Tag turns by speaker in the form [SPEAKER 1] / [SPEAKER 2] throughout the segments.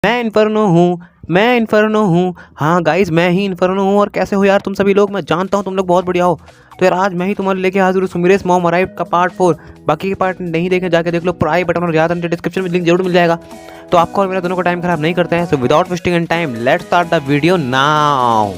[SPEAKER 1] मैं इन्फर्नो हूँ। हाँ गाइस, मैं ही इन्फर्नो हूँ। और कैसे हो यार तुम सभी लोग? मैं जानता हूँ तुम लोग बहुत बढ़िया हो। तो यार आज मैं ही तुम्हारे लेके हाजिर हूँ सुमिरेस मॉम अराइव्ड का पार्ट 4। बाकी के पार्ट नहीं देखे जाके देख लो, प्राई बटन और ज़्यादा डिस्क्रिप्शन में लिंक जरूर मिल जाएगा। तो आपको और मेरा दोनों को टाइम खराब नहीं करते हैं। So without wasting an time let's start the video now.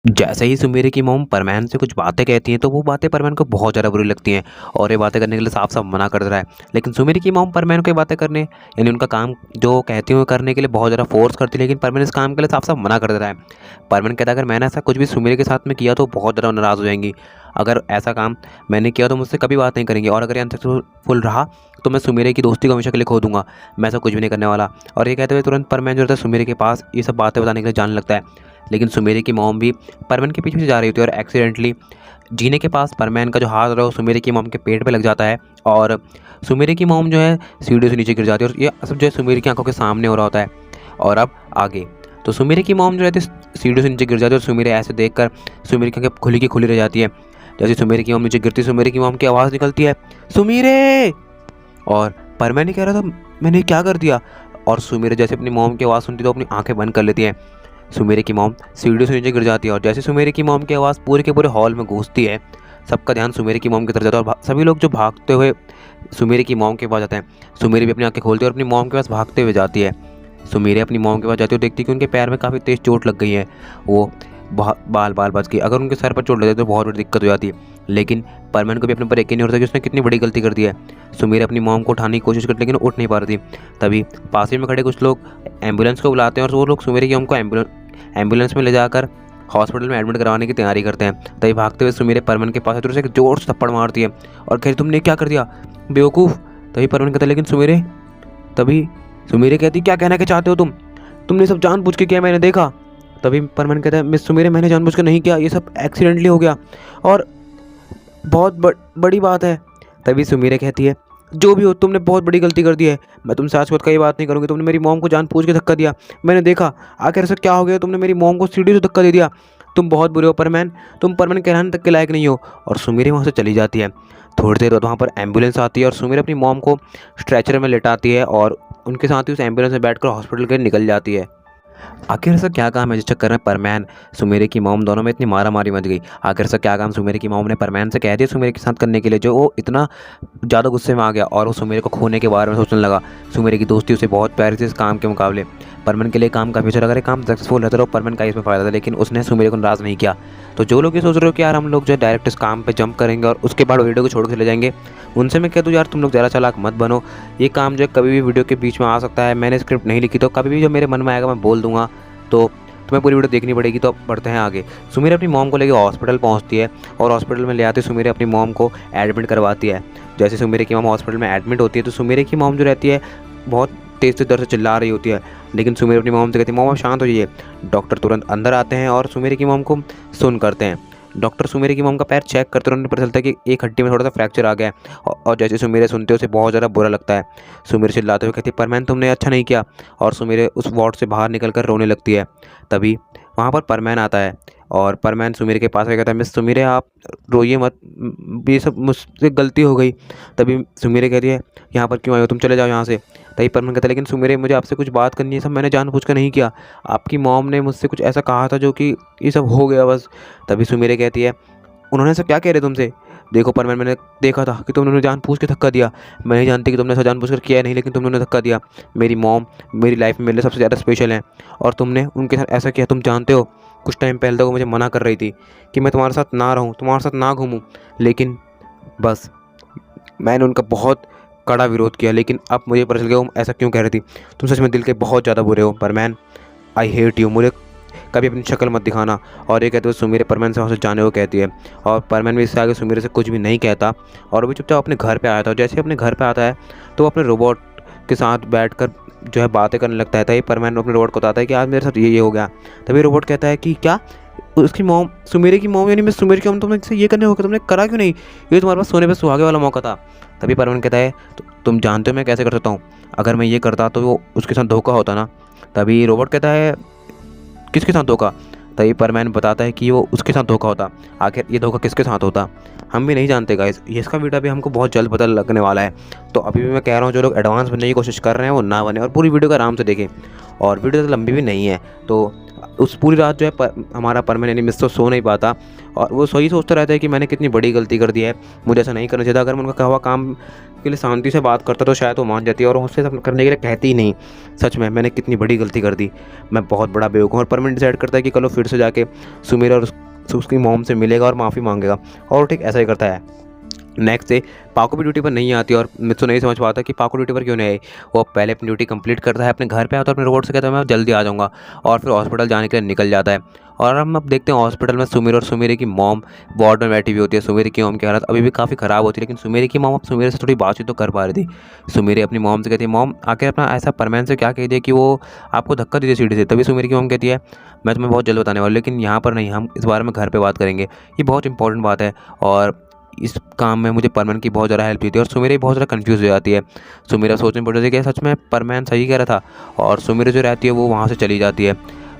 [SPEAKER 1] जैसे ही सुमेरे की मोम परमैन से कुछ बातें कहती हैं तो वो बातें परमैन को बहुत ज़्यादा बुरी लगती हैं और ये बातें करने के लिए साफ साफ मना कर दे रहा है। लेकिन सुमेरे की मोम परमैन को ये बातें करने यानी उनका काम जो कहती हैं वो करने के लिए बहुत ज़्यादा फोर्स करती है, लेकिन परमैन इस काम के लिए साफ साफ मना कर दे रहा है। परमैन कहता है अगर मैंने ऐसा कुछ भी सुमेरे के साथ में किया तो बहुत ज़्यादा नाराज़ हो जाएंगी। अगर ऐसा काम मैंने किया तो मुझसे कभी बात नहीं करेंगे, और अगर ये अनसक्सेसफुल रहा तो मैं सुमेरे की दोस्ती को हमेशा के लिए खो दूंगा। मैं ऐसा कुछ भी नहीं करने वाला। और ये कहते हुए तुरंत परमैन जो रहता है सुमेरे के पास ये सब बातें बताने के लिए जाने लगता है। लेकिन सुमेरे की मॉम भी परमैन के पीछे जा रही होती है और एक्सीडेंटली जीने के पास परमैन का जो हाथ रहा है वो सुमेरे की मॉम के पेट पे लग जाता है और सुमेरे की मॉम जो है सीढ़ियों से नीचे गिर जाती है। और ये सब जो है सुमेरे की आंखों के सामने हो रहा होता है। और अब आगे तो सुमेरे की मॉम जो रहती है सीढ़ियों से नीचे गिर जाती है और सुमेरे ऐसे देखकर सुमेरे की आंखें खुली की खुली रह जाती है। जैसे सुमेरे की मॉम नीचे गिरती है सुमेरे की मॉम की आवाज़ निकलती है, सुमेरे। और परमैन ही कह रहा था मैंने क्या कर दिया। और सुमेरे जैसे अपनी मॉम की आवाज़ सुनती तो अपनी आंखें बंद कर लेती है। सुमेरे की मॉम सीढ़ियों से नीचे गिर जाती है और जैसे सुमेरे की मॉम की आवाज़ पूरे के पूरे हॉल में गूंजती है, सबका ध्यान सुमेरे की मॉम की तरफ जाता है और सभी लोग जो भागते हुए सुमेरे की मॉम के पास जाते हैं। सुमेरे भी अपनी आंखें खोलती है और अपनी मॉम के पास भागते हुए जाती है। सुमेरे अपनी मॉम के पास जाती है और देखती है कि उनके पैर में काफ़ी तेज़ चोट लग गई है। वो बाल बाल बच गई। अगर उनके सर पर चोट लग जाती तो बहुत बड़ी दिक्कत हो जाती है। लेकिन परमैन को भी अपने ऊपर यकीन नहीं होता कि उसने कितनी बड़ी गलती कर दी है। सुमेरे अपनी मॉम को उठाने की कोशिश करती लेकिन उठ नहीं पा रही थी। तभी पास ही में खड़े कुछ लोग एम्बुलेंस को बुलाते हैं और वो लोग सुमेरे की मॉम को एम्बुलेंस में ले जाकर हॉस्पिटल में एडमिट करवाने की तैयारी करते हैं। तभी भागते हुए सुमेरे परमैन के पास है तो उसे एक जोर से थप्पड़ मारती है और कहती तुमने क्या कर दिया बेवकूफ़। तभी परमैन कहता है लेकिन सुमेरे। तभी सुमेरे कहती क्या कहना के चाहते हो तुमने सब जानबूझ के किया, मैंने देखा। तभी परमैन कहता है मिस सुमेरे मैंने जानबूझ के नहीं किया, ये सब एक्सीडेंटली हो गया और बहुत बड़ी बात है। तभी सुमेरे कहती है जो भी हो तुमने बहुत बड़ी गलती कर दी है। मैं तुमसे आज बात का ये बात नहीं करूँगी। तुमने मेरी मॉम को जानबूझ के धक्का दिया, मैंने देखा। आखिर ऐसा क्या हो गया तुमने मेरी मॉम को सीढ़ी से धक्का दे दिया। तुम बहुत बुरे हो परमैन, तुम परमैन कहलाने तक के लायक नहीं हो। और सुमेरे वहाँ से चली जाती है। थोड़ी देर बाद वहाँ पर एम्बुलेंस आती है और सुमेरे अपनी मॉम को स्ट्रेचर में लेटाती है और उनके साथ ही उस एम्बुलेंस में बैठकर हॉस्पिटल के निकल जाती है। आखिर ऐसा क्या काम है जिस चक्कर में परमैन सुमेरे की मॉम दोनों में इतनी मारा मारी मच गई। आखिर ऐसा क्या काम सुमेरे की मॉम ने परमैन से कह दिया सुमेरे के साथ करने के लिए जो वो इतना ज़्यादा गुस्से में आ गया और वो सुमेरे को खोने के बारे में सोचने लगा। सुमेरे की दोस्ती उसे बहुत प्यारी थी इस काम के मुकाबले। परमैन के लिए काम काफ़ी अच्छा लगा। अगर काम सक्सेसफुल रहता तो परमैन का इसमें फ़ायदा था, लेकिन उसने सुमेरे को नाराज़ नहीं किया। तो जो लोग ये सोच रहे हो कि यार हम लोग जो है डायरेक्ट इस काम पे जंप करेंगे और उसके बाद वीडियो को छोड़ के चले जाएंगे, उनसे मैं कह दूँ यार तुम लोग ज़्यादा चालाक मत बनो। ये काम जो है कभी भी वीडियो के बीच में आ सकता है। मैंने स्क्रिप्ट नहीं लिखी तो कभी भी जो मेरे मन में आएगा मैं बोल दूंगा, तो तुम्हें पूरी वीडियो देखनी पड़ेगी। तो अब बढ़ते हैं आगे। सुमेरे अपनी मॉम को लेकर हॉस्पिटल पहुंचती है और हॉस्पिटल में ले आते सुमेरे अपनी मॉम को एडमिट करवाती है। जैसे सुमेरे की मॉम हॉस्पिटल में एडमिट होती है तो सुमेरे की मॉम जो रहती है बहुत तेज़ से दर्द से चिल्ला रही होती है। लेकिन सुमेरे अपनी मॉम से कहती है मॉम शांत हो जाइए। डॉक्टर तुरंत अंदर आते हैं और सुमेरे की मॉम को सुन करते हैं। डॉक्टर सुमेरे की मॉम का पैर चेक करते उन्हें पता चलता है कि एक हड्डी में थोड़ा सा फ्रैक्चर आ गया है। और जैसे सुमेरे सुनते उसे बहुत ज़्यादा बुरा लगता है। सुमेरे चिल्लाते हुए कहती है परमैन तुमने अच्छा नहीं किया। और सुमेरे उस वार्ड से बाहर निकल कर रोने लगती है। तभी वहाँ पर परमैन आता है और परमैन सुमेरे के पास आकर कहता है मिस सुमेरे आप रोइए मत, ये सब मुझसे गलती हो गई। तभी सुमेरे कहती है यहाँ पर क्यों आए हो, तुम चले जाओ यहाँ से। तभी परमैन कहता है लेकिन सुमेरे मुझे आपसे कुछ बात करनी है, सब मैंने जानबूझकर नहीं किया। आपकी मॉम ने मुझसे कुछ ऐसा कहा था जो कि ये सब हो गया बस। तभी सुमेरे कहती है उन्होंने ऐसा क्या कह रहे तुमसे। देखो परमैन मैंने देखा था कि तुमने जानबूझ के धक्का दिया। मैं नहीं जानती कि तुमने ऐसा जानबूझकर किया नहीं, लेकिन तुमने उन्हें धक्का दिया। मेरी मॉम मेरी लाइफ में मेरे लिए सबसे ज़्यादा स्पेशल है और तुमने उनके साथ ऐसा किया। तुम जानते हो कुछ टाइम पहले तक वो मुझे मना कर रही थी कि मैं तुम्हारे साथ ना रहूं, तुम्हारे साथ ना घूमूं, लेकिन बस मैंने उनका बहुत कड़ा विरोध किया। लेकिन अब मुझे पता चल गया वो ऐसा क्यों कह रही थी। तुम सच में दिल के बहुत ज़्यादा बुरे हो परमैन, आई हेट यू। मुझे कभी अपनी शक्ल मत दिखाना। और ये कहते हुए सुमेरे परमैन से वहाँ से जाने को कहती है और परमैन भी इससे आगे सुमेरे से कुछ भी नहीं कहता और वो चुपचाप अपने घर पे आया था। और जैसे ही अपने घर पे आता है तो वो अपने रोबोट के साथ बैठकर जो है बातें करने लगता है। तभी परमैन अपने रोबोट को बताता है कि आज मेरे साथ ये हो गया। तभी रोबोट कहता है कि क्या उसकी मॉम सुमेरे की मॉम यानी मैं सुमेरे की मॉम तुमने इससे ये करने हो गया, तुमने करा क्यों नहीं, ये तुम्हारे पास सोने पे सुहागे वाला मौका था। तभी परमैन कहता है तुम जानते हो मैं कैसे कर सकता हूँ, अगर मैं ये करता तो वो उसके साथ धोखा होता ना। तभी रोबोट कहता है किसके साथ धोखा। तभी परमैन बताता है कि वो उसके साथ धोखा होता। आखिर ये धोखा किसके साथ होता हम भी नहीं जानते गाइस। ये इसका वीडियो भी हमको बहुत जल्द पता लगने वाला है। तो अभी भी मैं कह रहा हूँ जो लोग एडवांस बनने की कोशिश कर रहे हैं वो ना बने और पूरी वीडियो को आराम से देखें। और वीडियो तो लंबी भी नहीं है, तो उस पूरी रात जो है हमारा परमैन यानी मिस तो सो नहीं पाता और वो सही सोचता रहता है कि मैंने कितनी बड़ी गलती कर दी है, मुझे ऐसा नहीं करना चाहिए था। अगर मैं उनका कहा हुआ काम के लिए शांति से बात करता तो शायद वो मान जाती है और उससे करने के लिए कहती ही नहीं। सच में मैंने कितनी बड़ी गलती कर दी, मैं बहुत बड़ा बेवकूफ़ हूँ। और परमैन डिसाइड करता है कि कल वो फिर से जाके सुमीर और उसकी मॉम से मिलेगा और माफ़ी मांगेगा और ठीक ऐसा ही करता है। नेक्स्ट डे पाको भी ड्यूटी पर नहीं आती और मित्सु नहीं समझ पाता कि पाको ड्यूटी पर क्यों नहीं आई। वो पहले अपनी ड्यूटी कंप्लीट करता है, अपने घर पे आता है, अपने रोबोट से कहता है मैं जल्दी आ जाऊँगा और फिर हॉस्पिटल जाने के लिए निकल जाता है। और हम अब देखते हैं हॉस्पिटल में सुमीर और सुमीर की मॉम वार्ड में बैठी हुई होती है। सुमीर की मॉम की हालत अभी भी काफ़ी ख़राब होती है, लेकिन सुमीर की मॉम अब सुमीर से थोड़ी बातचीत तो कर पा रही थी। सुमीर अपनी मॉम से कहती है मॉम आखिर अपना ऐसा परमैन से क्या कह दिया कि वो आपको धक्का दीजिए सीढ़ी से। तभी सुमीर की मॉम कहती है मैं तुम्हें बहुत जल्द बताने वाली, लेकिन यहाँ पर नहीं, हम इस बारे में घर पर बात करेंगे, ये बहुत इंपॉर्टेंट बात है। और इस काम में मुझे परमैन की बहुत ज़्यादा हेल्प की थी। और सुमीरा बहुत ज़्यादा कंफ्यूज हो जाती है। सुमीरा सोचने पड़ जाती है कि सच में परमैन सही कह रहा था और सुमीरा जो रहती है वो वहाँ से चली जाती है।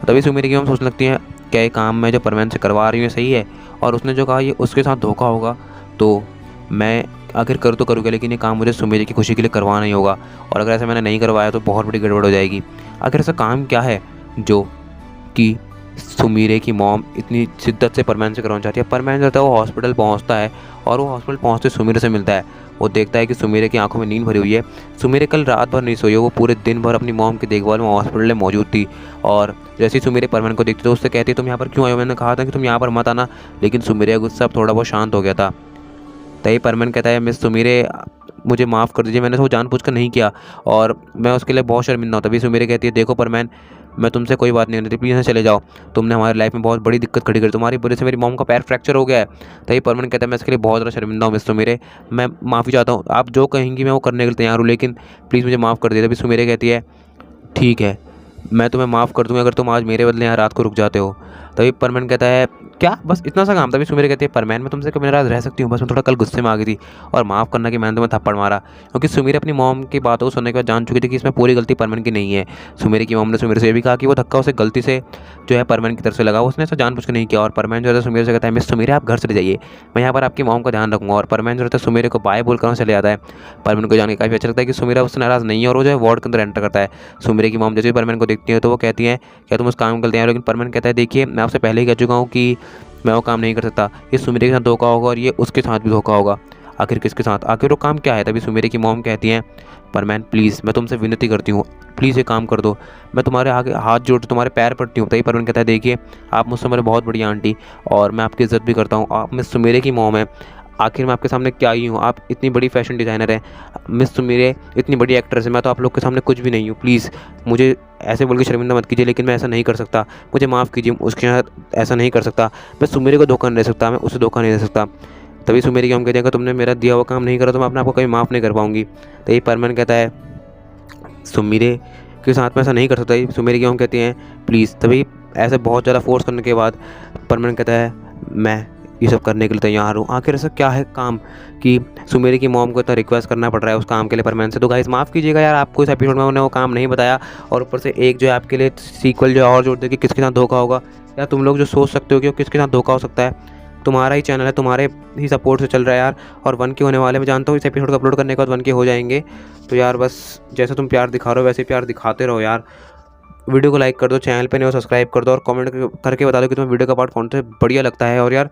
[SPEAKER 1] तभी सुमीरा की हम सोचने लगती हैं क्या ये काम मैं जो परमैन से करवा रही हूँ सही है, और उसने जो कहा ये उसके साथ धोखा होगा, तो मैं आखिर कर तो करूँगा, लेकिन ये काम मुझे सुमीरा की खुशी के लिए करवाना ही होगा। और अगर ऐसा मैंने नहीं करवाया तो बहुत बड़ी गड़बड़ हो जाएगी। आखिर ऐसा काम क्या है जो कि सुमीरे की मॉम इतनी शिद्दत से परमैन से करवाना चाहती है। परमैन जाता है, वो हॉस्पिटल पहुंचता है और वो हॉस्पिटल पहुंचते सुमीरे से मिलता है। वो देखता है कि सुमीरे की आंखों में नींद भरी हुई है। सुमीरे कल रात भर नहीं सोई है, वो पूरे दिन भर अपनी मॉम की देखभाल में हॉस्पिटल में मौजूद थी। और जैसे ही सुमीरे परमैन को देखती तो उससे कहती है तुम यहाँ पर क्यों आए हो, मैंने कहा था कि तुम यहाँ पर मत आना। लेकिन सुमीरे का गुस्सा अब थोड़ा बहुत शांत हो गया था। तभी परमैन कहता है मिस सुमीरे मुझे माफ़ कर दीजिए, मैंने तो जानबूझकर नहीं किया और मैं उसके लिए बहुत शर्मिंदा हूँ। तभी सुमीरे कहती है देखो परमैन मैं तुमसे कोई बात नहीं करती, प्लीज़ यहाँ चले जाओ, तुमने हमारी लाइफ में बहुत बड़ी दिक्कत खड़ी करी, तुम्हारी वजह से मेरी मॉम का पैर फ्रैक्चर हो गया है। तभी परमैन कहता है मैं इसके लिए बहुत ज़्यादा शर्मिंदा हूँ मिस सुमीरे, मैं माफ़ी चाहता हूँ, आप जो कहेंगी मैं वो करने के लिए तैयार हूँ, लेकिन प्लीज़ मुझे माफ़ कर दीजिए। तभी सुमीरे कहती है ठीक है मैं तुम्हें माफ़ कर दूँगा अगर तुम आज मेरे बदले यहाँ रात को रुक जाते हो। तभी परमैन कहता है क्या बस इतना सा काम। तभी सुमीरा कहती है परमैन मैं तुमसे कभी नाराज़ रह सकती हूँ, बस मैं थोड़ा कल गुस्से में आ गई थी और माफ़ करना कि मैंने तुम्हें थप्पड़ मारा। क्योंकि सुमीरा अपनी मॉम की बातों को सुनने के बाद जान चुकी थी कि इसमें पूरी गलती परमैन की नहीं है। सुमीरा की मॉम ने सुमीरा से ये भी कहा कि वो धक्का उसे गलती से जो है परमैन की तरफ से लगा, उसने ऐसा जानबूझ के नहीं किया। और परमैन जो है सुमीरा से कहता है मिस सुमीरा आप घर चले जाइए, मैं यहाँ पर आपकी मॉम का ध्यान रखूँगा। और परमैन जो रहता है सुमीरा को बाय बोलकर चले जाता है। परमैन को जान के काफ़ी अच्छा लगता है कि सुमीरा उससे नाराज़ नहीं है और वो जो है वार्ड के अंदर एंटर करता है। सुमीरा की मॉम जैसे परमैन को देखती है तो वो कहती है क्या तुम उस काम कर दिया, लेकिन परमैन कहता है देखिए मैं आपसे पहले ही कह चुका हूँ कि मैं वो काम नहीं कर सकता, ये सुमीरे के साथ धोखा होगा और ये उसके साथ भी धोखा होगा। आखिर किसके साथ, आखिर वो काम क्या है। तभी सुमीरे की मॉम कहती हैं परमैन प्लीज़ मैं तुमसे विनती करती हूँ, प्लीज़ ये काम कर दो, मैं तुम्हारे आगे हाथ जोड़ तुम्हारे पैर पड़ती हूँ। तभी परमैन कहता है देखिए आप मुझसे मेरे बहुत बड़ी आंटी और मैं आपकी इज़्ज़त भी करता हूँ, आप मिस सुमीरे की मॉम है, आखिर मैं आपके सामने क्या ही हूँ, आप इतनी बड़ी फैशन डिज़ाइनर है, मिस सुमीरे इतनी बड़ी एक्ट्रेस है, मैं तो आप लोग के सामने कुछ भी नहीं हूँ, प्लीज़ मुझे ऐसे बोल के शर्मिंदा मत कीजिए, लेकिन मैं ऐसा नहीं कर सकता, मुझे माफ़ कीजिए, उसके साथ ऐसा नहीं कर सकता, मैं सुमीरे को धोखा नहीं दे सकता, मैं उसे धोखा नहीं दे सकता। तभी सुमीरे की हम कहते हैं अगर तुमने मेरा दिया हुआ काम नहीं करा तो मैं अपने आपको कभी माफ़ नहीं कर पाऊँगी। तभी परमैन कहता है सुमीरे के साथ में ऐसा नहीं कर सकता। सुमीरे की हम कहते हैं प्लीज़। तभी ऐसे बहुत ज़्यादा फोर्स करने के बाद परमैन कहता है मैं ये सब करने के लिए तैयार हूँ। आखिर ऐसा क्या है काम कि सुमीरे की मॉम को इतना रिक्वेस्ट करना पड़ रहा है उस काम के लिए परमैन से। तो गाइस माफ़ कीजिएगा यार, आपको इस एपिसोड में उन्होंने वो काम नहीं बताया और ऊपर से एक जो है आपके लिए सीक्वल जो है और जोड़ दे कि किसके साथ धोखा होगा। या तुम लोग जो सोच सकते हो कि वो किसके साथ धोखा हो सकता है, तुम्हारा ही चैनल है, तुम्हारे ही सपोर्ट से चल रहा है यार। और 1K होने वाले, मैं जानता हूँ इस एपिसोड को अपलोड करने के बाद 1K हो जाएंगे। तो यार बस जैसे तुम प्यार दिखा रहे हो वैसे प्यार दिखाते रहो यार। वीडियो को लाइक कर दो, चैनल पे नहीं हो सब्सक्राइब कर दो और कमेंट करके बता दो कि तुम्हें वीडियो का पार्ट कौन सा बढ़िया लगता है। और यार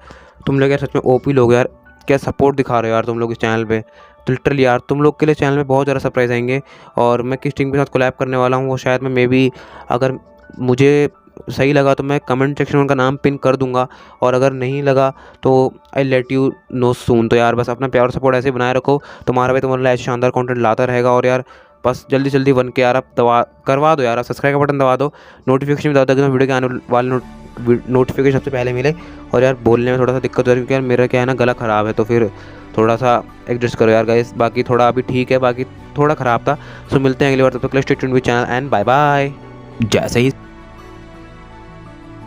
[SPEAKER 1] तुम लोग यार सच में ओपी लोग यार, क्या सपोर्ट दिखा रहे हो यार तुम लोग इस चैनल पे। तो लिटरली यार तुम लोग के लिए चैनल में बहुत ज़्यादा सरप्राइज आएंगे और मैं किस टीम के साथ कोलैब करने वाला हूँ वो शायद मैं मे बी अगर मुझे सही लगा तो मैं कमेंट सेक्शन में उनका नाम पिन कर दूंगा और अगर नहीं लगा तो I let you know soon. तो यार बस अपना प्यार सपोर्ट ऐसे बनाए रखो, तुम्हारा भी तुम्हारे लिए ऐसे शानदार कंटेंट लाता रहेगा। और यार बस जल्दी जल्दी 1K यार आप दबा करवा दो यार, सब्सक्राइब का बटन दबा दो, नोटिफिकेशन भी दबा दो कि वीडियो के आने वाले नोटिफिकेशन सबसे पहले मिले। और यार बोलने में थोड़ा सा दिक्कत हो रही है क्योंकि यार मेरा क्या है ना गला ख़राब है, तो फिर थोड़ा सा एडजस्ट करो यार गाइस। बाकी थोड़ा अभी ठीक है, बाकी थोड़ा ख़राब था। सो मिलते हैं अगली बार, तब तक के लिए stay tuned with channel and bye bye. जैसे ही